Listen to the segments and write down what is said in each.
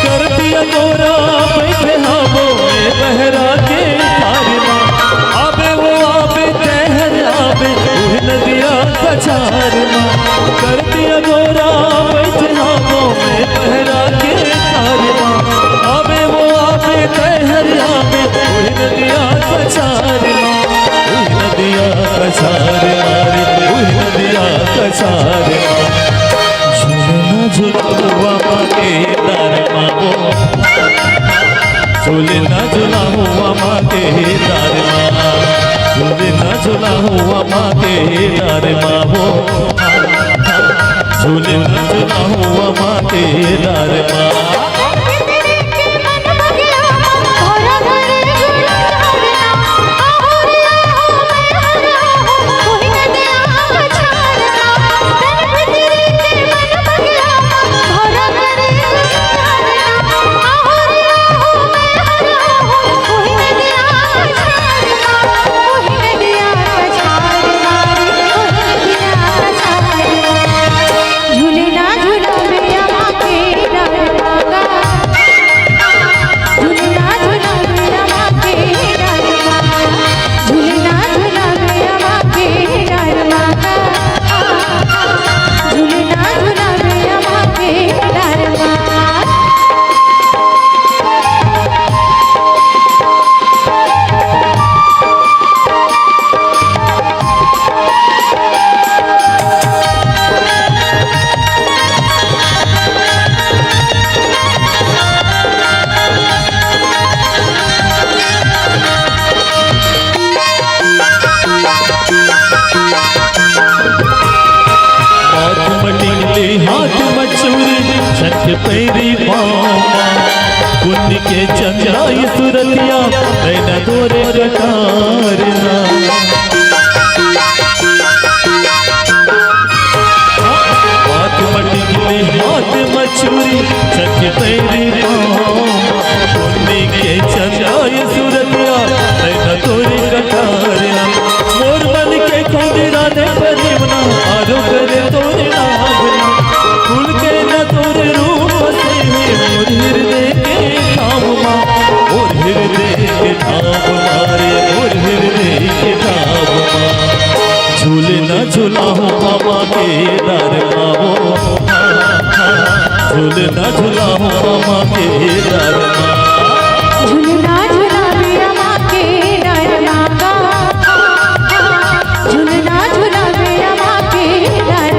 कर दिया गोरा बैठो में पहरा के तारमा आवे वो आवे कहरिया में वही नदिया कछारमा वही नदिया कछारमा वही नदिया कछारमा झूलना झूला हुआ माँ के तारमा वो झूलना झूला हुआ माँ के तारमा झूलना झूला हुआ माँ के तारमा वो झूलना झूला हुआ माँ के तारमा हाथ मचूरी छठ पैरी मामा पुण्य के चंद्राई सुरतिया नैना तोरे रटारना हाथ मटिकले हाथ मचूरी छठ पैरी मामा पुण्य के चंद्राई सुरतिया नैना तोरे रटारना मोर मन के खुदिरा ने परिवना आरो करे तोरे नागना फूल के न तोरे रूप से मोर हृदय के धाम माँ मोर हृदय के धाम मारे मोर हृदय के धाम माँ झूलना झूला हो मामा के दर माओ झूलना झूला हो मामा के दर झूलना झूला मेरा माँ के दर माँ झूलना झूला मेरा माँ के दर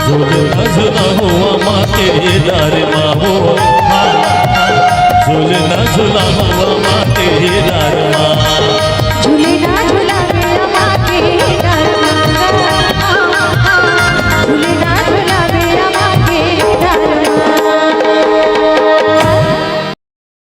झूलना हुआ माँ के दर माँ झूलना झूला हुआ माँ के दर